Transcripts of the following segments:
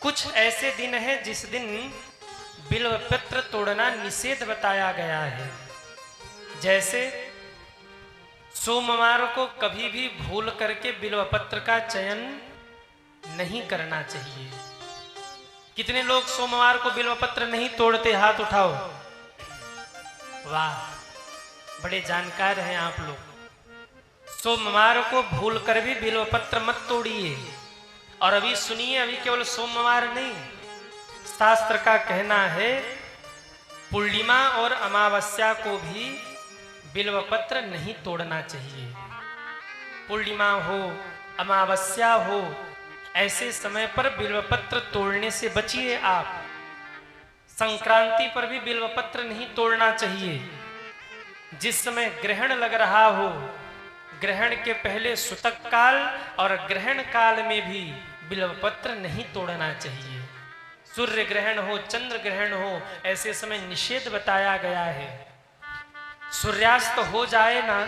कुछ ऐसे दिन हैं जिस दिन बिल्वपत्र तोड़ना निषेध बताया गया है। जैसे सोमवार को कभी भी भूल करके बिल्वपत्र का चयन नहीं करना चाहिए। कितने लोग सोमवार को बिल्वपत्र नहीं तोड़ते? हाथ उठाओ। वाह, बड़े जानकार हैं आप लोग। सोमवार को भूल कर भी बिल्वपत्र मत तोड़िए। और अभी सुनिए, अभी केवल सोमवार नहीं, शास्त्र का कहना है पूर्णिमा और अमावस्या को भी बिल्वपत्र नहीं तोड़ना चाहिए। पूर्णिमा हो, अमावस्या हो, ऐसे समय पर बिल्वपत्र तोड़ने से बचिए आप। संक्रांति पर भी बिल्वपत्र नहीं तोड़ना चाहिए। जिस समय ग्रहण लग रहा हो, ग्रहण के पहले सूतक काल और ग्रहण काल में भी बिल्वपत्र नहीं तोड़ना चाहिए। सूर्य ग्रहण हो, चंद्र ग्रहण हो, ऐसे समय निषेध बताया गया है। सूर्यास्त हो जाए ना,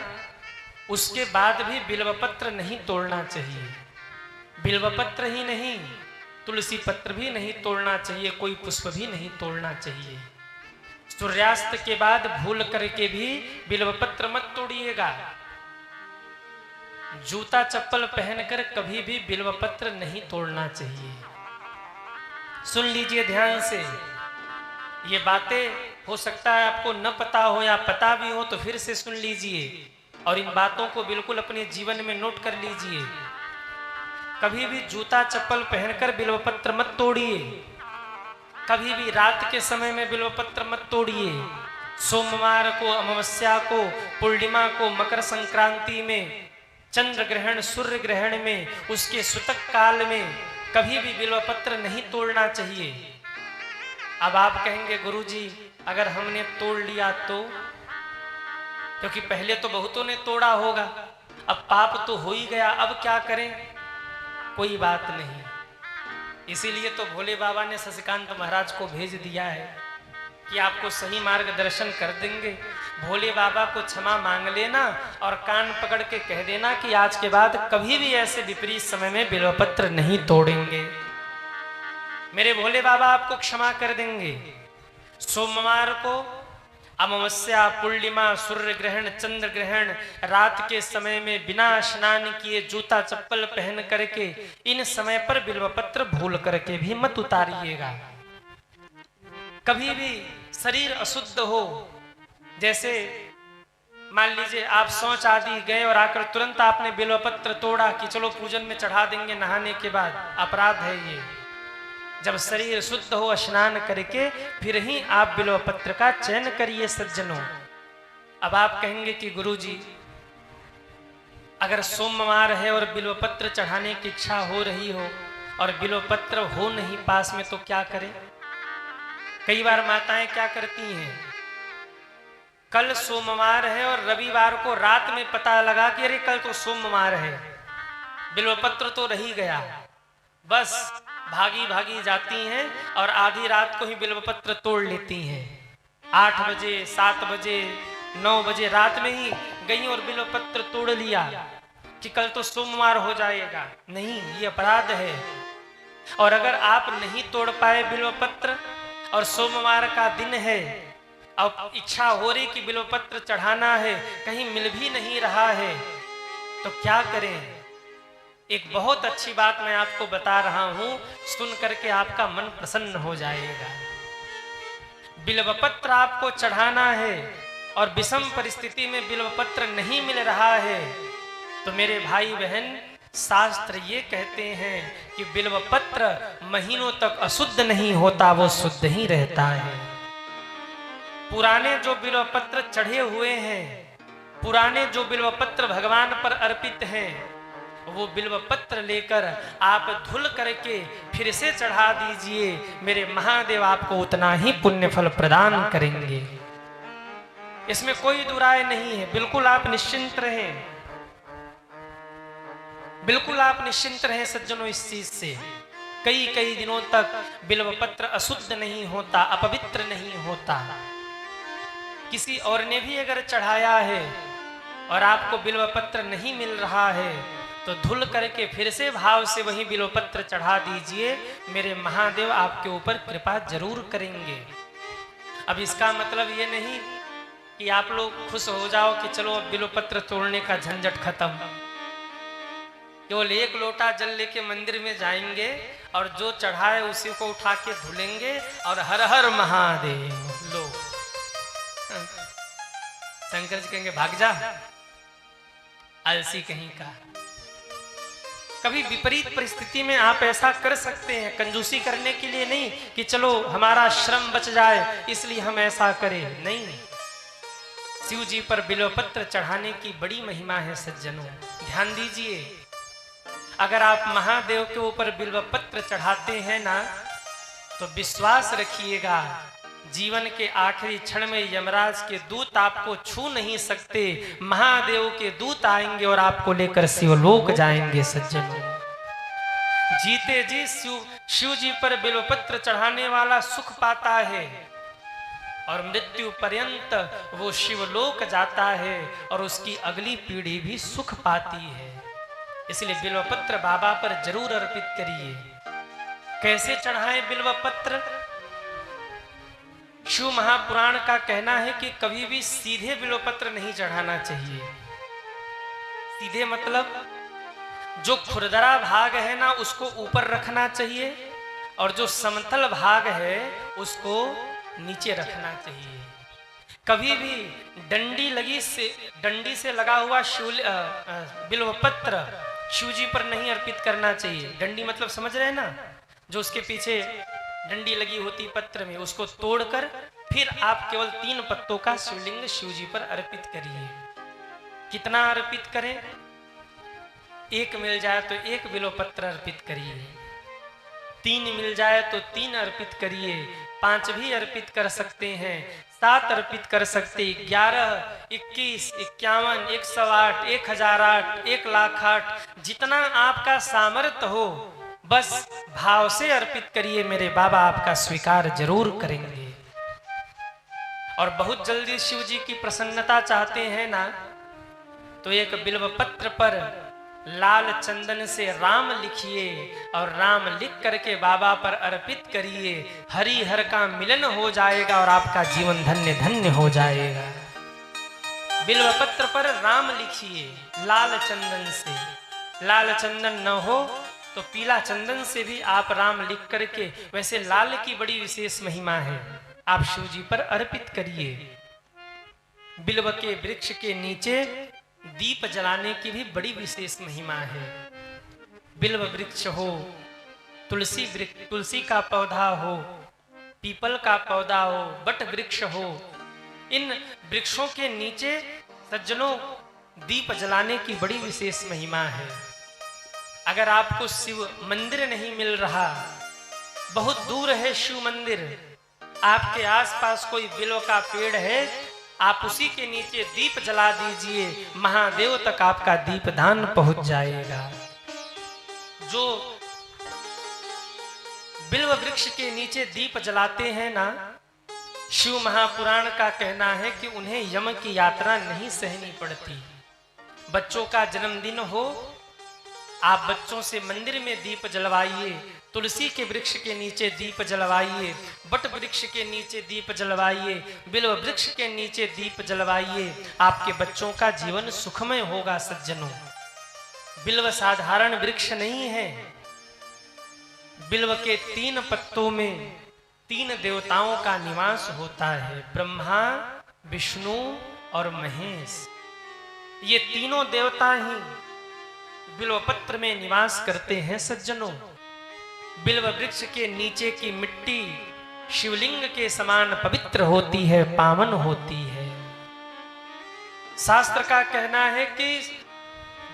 उसके बाद भी बिल्वपत्र नहीं तोड़ना चाहिए। बिल्वपत्र ही नहीं, तुलसी पत्र भी नहीं तोड़ना चाहिए, कोई पुष्प भी नहीं तोड़ना चाहिए। सूर्यास्त के बाद भूल करके भी बिल्वपत्र मत तोड़िएगा। जूता चप्पल पहनकर कभी भी बिल्वपत्र नहीं तोड़ना चाहिए। सुन लीजिए ध्यान से, ये बातें हो सकता है आपको न पता हो या पता भी हो, तो फिर से सुन लीजिए और इन बातों को बिल्कुल अपने जीवन में नोट कर लीजिए। कभी भी जूता चप्पल पहनकर बिल्वपत्र मत तोड़िए। कभी भी रात के समय में बिल्वपत्र मत तोड़िए। सोमवार को, अमावस्या को, पूर्णिमा को, मकर संक्रांति में, चंद्र ग्रहण, सूर्य ग्रहण में, उसके सूतक काल में कभी भी बिल्वपत्र नहीं तोड़ना चाहिए। अब आप कहेंगे गुरुजी अगर हमने तोड़ लिया तो? क्योंकि पहले तो बहुतों ने तोड़ा होगा, अब पाप तो हो ही गया, अब क्या करें? कोई बात नहीं। इसीलिए तो भोले बाबा ने शशिकांत महाराज को भेज दिया है कि आपको सही मार्गदर्शन कर देंगे। भोले बाबा को क्षमा मांग लेना और कान पकड़ के कह देना कि आज के बाद कभी भी ऐसे विपरीत समय में बिल्वपत्र नहीं तोड़ेंगे। मेरे भोले बाबा आपको क्षमा कर देंगे। सोमवार को, अमावस्या, पूर्णिमा, सूर्य ग्रहण, चंद्र ग्रहण, रात के समय में बिना स्नान किए जूता चप्पल पहन करके इन समय पर बिल्वपत्र भूल करके भी मत उतारिएगा। कभी भी शरीर अशुद्ध हो, जैसे मान लीजिए आप शौच आदि गए और आकर तुरंत आपने बिल्वपत्र तोड़ा कि चलो पूजन में चढ़ा देंगे नहाने के बाद, अपराध है ये। जब शरीर शुद्ध हो, स्नान करके फिर ही आप बिल्वपत्र का चयन करिए सज्जनों। अब आप कहेंगे कि गुरुजी अगर सोमवार है और बिल्वपत्र चढ़ाने की इच्छा हो रही हो और बिल्वपत्र हो नहीं पास में, तो क्या करें? कई बार माताएं क्या करती हैं, कल सोमवार है और रविवार को रात में पता लगा कि अरे कल तो सोमवार है, बिल्वपत्र तो रही गया, बस भागी भागी जाती हैं और आधी रात को ही बिल्वपत्र तोड़ लेती हैं। 8 बजे, 7 बजे, 9 बजे रात में ही गई और बिल्वपत्र तोड़ लिया कि कल तो सोमवार हो जाएगा। नहीं, ये अपराध है। और अगर आप नहीं तोड़ पाए बिल्वपत्र और सोमवार का दिन है और इच्छा हो रही कि बिल्वपत्र चढ़ाना है, कहीं मिल भी नहीं रहा है, तो क्या करें? एक बहुत अच्छी बात मैं आपको बता रहा हूं, सुन करके आपका मन प्रसन्न हो जाएगा। बिल्वपत्र आपको चढ़ाना है और विषम परिस्थिति में बिल्वपत्र नहीं मिल रहा है, तो मेरे भाई बहन शास्त्र ये कहते हैं कि बिल्वपत्र महीनों तक अशुद्ध नहीं होता, वो शुद्ध ही रहता है। पुराने जो बिल्वपत्र चढ़े हुए हैं, पुराने जो बिल्वपत्र भगवान पर अर्पित हैं, वो बिल्वपत्र लेकर आप धुल करके फिर से चढ़ा दीजिए। मेरे महादेव आपको उतना ही पुण्य फल प्रदान करेंगे। इसमें कोई दुराय नहीं है। बिल्कुल आप निश्चिंत रहें, बिल्कुल आप निश्चिंत रहें सज्जनों इस चीज से। कई कई दिनों तक बिल्वपत्र अशुद्ध नहीं होता, अपवित्र नहीं होता। किसी और ने भी अगर चढ़ाया है और आपको बिल्वपत्र नहीं मिल रहा है, तो धुल करके फिर से भाव से वही बिल्वपत्र चढ़ा दीजिए। मेरे महादेव आपके ऊपर कृपा जरूर करेंगे। अब इसका मतलब ये नहीं कि आप लोग खुश हो जाओ कि चलो अब बिल्वपत्र तोड़ने का झंझट खत्म। केवल एक लोटा जल लेके मंदिर में जाएंगे और जो चढ़ाए उसी को उठा के धुलेंगे और हर हर महादेव लो। शंकर जी कहेंगे भाग जा आलसी कहीं का। कभी विपरीत परिस्थिति में आप ऐसा कर सकते हैं, कंजूसी करने के लिए नहीं कि चलो हमारा श्रम बच जाए इसलिए हम ऐसा करें, नहीं। शिव जी पर बिल्वपत्र चढ़ाने की बड़ी महिमा है सज्जनों, ध्यान दीजिए। अगर आप महादेव के ऊपर बिल्वपत्र चढ़ाते हैं ना तो विश्वास रखिएगा जीवन के आखिरी क्षण में यमराज के दूत आपको छू नहीं सकते, महादेव के दूत आएंगे और आपको लेकर शिवलोक जाएंगे सज्जनों। जीते जी शिव जी पर बिल्वपत्र चढ़ाने वाला सुख पाता है और मृत्यु पर्यंत वो शिवलोक जाता है और उसकी अगली पीढ़ी भी सुख पाती है। इसलिए बिल्वपत्र बाबा पर जरूर अर्पित करिए। कैसे चढ़ाएं बिल्वपत्र? शिव महापुराण का कहना है कि कभी भी सीधे बिल्वपत्र नहीं चढ़ाना चाहिए। सीधे मतलब जो खुरदरा भाग है ना उसको ऊपर रखना चाहिए और जो समतल भाग है उसको नीचे रखना चाहिए। कभी भी डंडी से लगा हुआ बिल्वपत्र शिव जी पर नहीं अर्पित करना चाहिए। डंडी मतलब समझ रहे हैं ना, जो उसके पीछे डंडी लगी होती पत्र में, उसको तोड़कर फिर आप केवल 3 पत्तों का शिवलिंग शिव जी पर अर्पित करिए। कितना अर्पित करें? 1 मिल जाए तो 1 बिल्वपत्र अर्पित करिए, 3 मिल जाए तो 3 अर्पित करिए, 5 भी अर्पित कर सकते हैं, 7 अर्पित कर सकते, 11, 21, 51, 108, 1008, 1,08, जितना आपका सामर्थ्य हो बस भाव से अर्पित करिए। मेरे बाबा आपका स्वीकार जरूर करेंगे। और बहुत जल्दी शिव जी की प्रसन्नता चाहते हैं ना तो एक बिल्वपत्र पर लाल चंदन से राम लिखिए और राम लिख करके बाबा पर अर्पित करिए। हरि हर का मिलन हो जाएगा और आपका जीवन धन्य धन्य हो जाएगा। बिल्वपत्र पर राम लिखिए लाल चंदन से। लाल चंदन न हो तो पीला चंदन से भी आप राम लिख करके, वैसे लाल की बड़ी विशेष महिमा है, आप शिव जी पर अर्पित करिए। बिल्व के वृक्ष के नीचे दीप जलाने की भी बड़ी विशेष महिमा है। बिल्व वृक्ष हो, तुलसी का पौधा हो, पीपल का पौधा हो, बट वृक्ष हो, इन वृक्षों के नीचे सज्जनों दीप जलाने की बड़ी विशेष महिमा है। अगर आपको शिव मंदिर नहीं मिल रहा, बहुत दूर है शिव मंदिर, आपके आसपास कोई बिल्व का पेड़ है, आप उसी के नीचे दीप जला दीजिए, महादेव तक आपका दीपदान पहुंच जाएगा। जो बिल्व वृक्ष के नीचे दीप जलाते हैं ना, शिव महापुराण का कहना है कि उन्हें यम की यात्रा नहीं सहनी पड़ती। बच्चों का जन्मदिन हो, आप बच्चों से मंदिर में दीप जलवाइए, तुलसी के वृक्ष के नीचे दीप जलवाइए, बट वृक्ष के नीचे दीप जलवाइए, बिल्व वृक्ष के नीचे दीप जलवाइए, आपके बच्चों का जीवन सुखमय होगा सज्जनों। बिल्व साधारण वृक्ष नहीं है। बिल्व के 3 पत्तों में 3 देवताओं का निवास होता है, ब्रह्मा, विष्णु और महेश। ये तीनों देवता ही बिल्वपत्र में निवास करते हैं सज्जनों। बिल्व वृक्ष के नीचे की मिट्टी शिवलिंग के समान पवित्र होती है, पावन होती है। शास्त्र का कहना है कि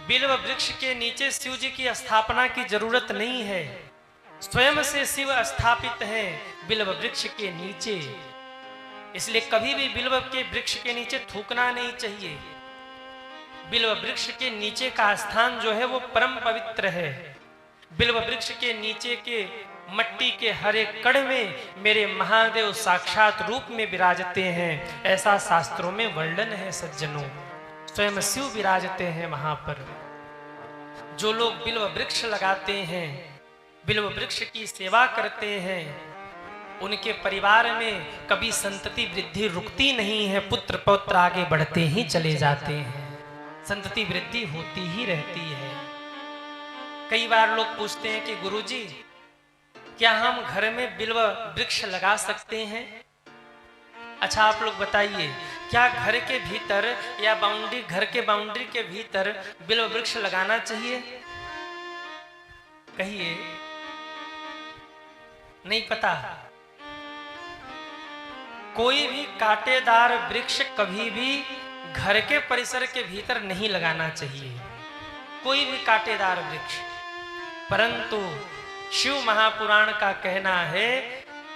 बिल्व वृक्ष के नीचे शिव जी की स्थापना की जरूरत नहीं है, स्वयं से शिव स्थापित हैं बिल्व वृक्ष के नीचे। इसलिए कभी भी बिल्व के वृक्ष के नीचे थूकना नहीं चाहिए। बिल्व वृक्ष के नीचे का स्थान जो है वो परम पवित्र है। बिल्व वृक्ष के नीचे के मट्टी के हरे कण में मेरे महादेव साक्षात रूप में विराजते हैं, ऐसा शास्त्रों में वर्णन है सज्जनों। स्वयं शिव विराजते हैं वहां पर। जो लोग बिल्व वृक्ष लगाते हैं, बिल्व वृक्ष की सेवा करते हैं, उनके परिवार में कभी संतति वृद्धि रुकती नहीं है, पुत्र पौत्र आगे बढ़ते ही चले जाते हैं, संतति वृद्धि होती ही रहती है। कई बार लोग पूछते हैं कि गुरुजी, क्या हम घर में बिल्व वृक्ष लगा सकते हैं? अच्छा, आप लोग बताइए, क्या घर के भीतर या घर के बाउंड्री के भीतर बिल्व वृक्ष लगाना चाहिए? कहिए, नहीं पता। कोई भी कांटेदार वृक्ष कभी भी घर के परिसर के भीतर नहीं लगाना चाहिए, कोई भी कांटेदार वृक्ष। परंतु शिव महापुराण का कहना है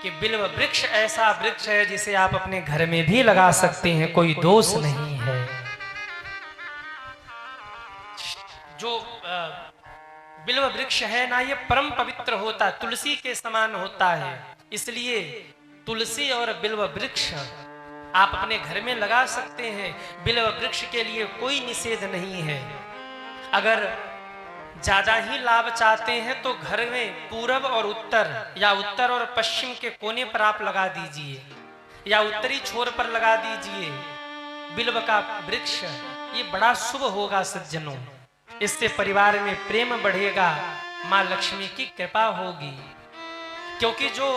कि बिल्व वृक्ष ऐसा वृक्ष है जिसे आप अपने घर में भी लगा सकते हैं, कोई दोष नहीं है। जो बिल्व वृक्ष है ना, ये परम पवित्र होता है, तुलसी के समान होता है। इसलिए तुलसी और बिल्व वृक्ष आप अपने घर में लगा सकते हैं। बिल्व वृक्ष के लिए कोई निषेध नहीं है। अगर ज्यादा ही लाभ चाहते हैं तो घर में पूरब और उत्तर या उत्तर और पश्चिम के कोने पर आप लगा दीजिए, या उत्तरी छोर पर लगा दीजिए बिल्व का वृक्ष। ये बड़ा शुभ होगा सज्जनों, इससे परिवार में प्रेम बढ़ेगा, माँ लक्ष्मी की कृपा होगी। क्योंकि जो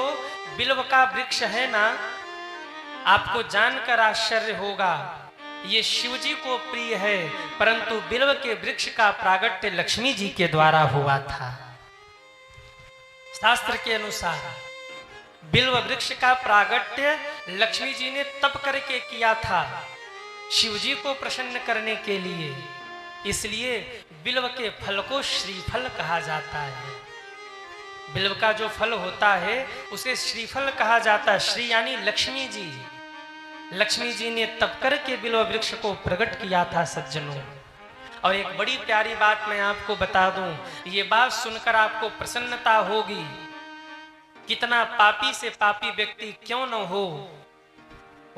बिल्व का वृक्ष है ना, आपको जानकर आश्चर्य होगा, ये शिव जी को प्रिय है, परंतु बिल्व के वृक्ष का प्रागट्य लक्ष्मी जी के द्वारा हुआ था। शास्त्र के अनुसार बिल्व वृक्ष का प्रागट्य लक्ष्मी जी ने तप करके किया था, शिव जी को प्रसन्न करने के लिए। इसलिए बिल्व के फल को श्रीफल कहा जाता है। बिल्व का जो फल होता है उसे श्रीफल कहा जाता है। श्री यानी लक्ष्मी जी, लक्ष्मी जी ने तप करके बिल्व वृक्ष को प्रकट किया था सज्जनों। और एक बड़ी प्यारी बात मैं आपको बता दूं, ये बात सुनकर आपको प्रसन्नता होगी। कितना पापी से पापी व्यक्ति क्यों न हो,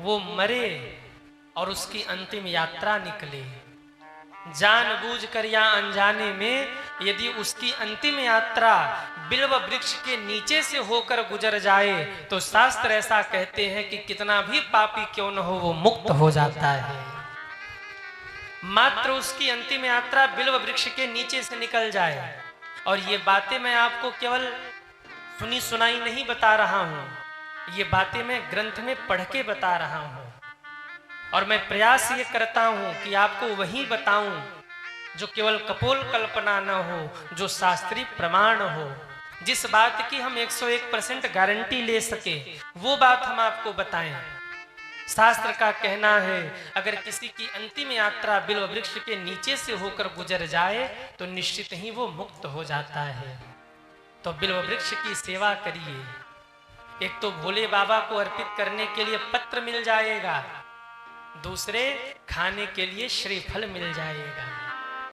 वो मरे और उसकी अंतिम यात्रा निकले, जानबूझकर या अनजाने में, यदि उसकी अंतिम यात्रा बिल्व वृक्ष के नीचे से होकर गुजर जाए तो शास्त्र ऐसा कहते हैं कि कितना भी पापी क्यों न हो वो मुक्त हो जाता है। मात्र उसकी अंतिम यात्रा बिल्व वृक्ष के नीचे से निकल जाए। और ये बातें मैं आपको केवल सुनी सुनाई नहीं बता रहा हूं, ये बातें मैं ग्रंथ में पढ़ के बता रहा हूं। और मैं प्रयास ये करता हूं कि आपको वही बताऊं जो केवल कपोल कल्पना न हो, जो शास्त्रीय प्रमाण हो, जिस बात की हम 101% गारंटी ले सके, वो बात हम आपको बताएं। शास्त्र का कहना है, अगर किसी की अंतिम यात्रा बिल्व वृक्ष के नीचे से होकर गुजर जाए तो निश्चित ही वो मुक्त हो जाता है। तो बिल्व वृक्ष की सेवा करिए। एक तो भोले बाबा को अर्पित करने के लिए पत्र मिल जाएगा, दूसरे खाने के लिए श्रीफल मिल जाएगा।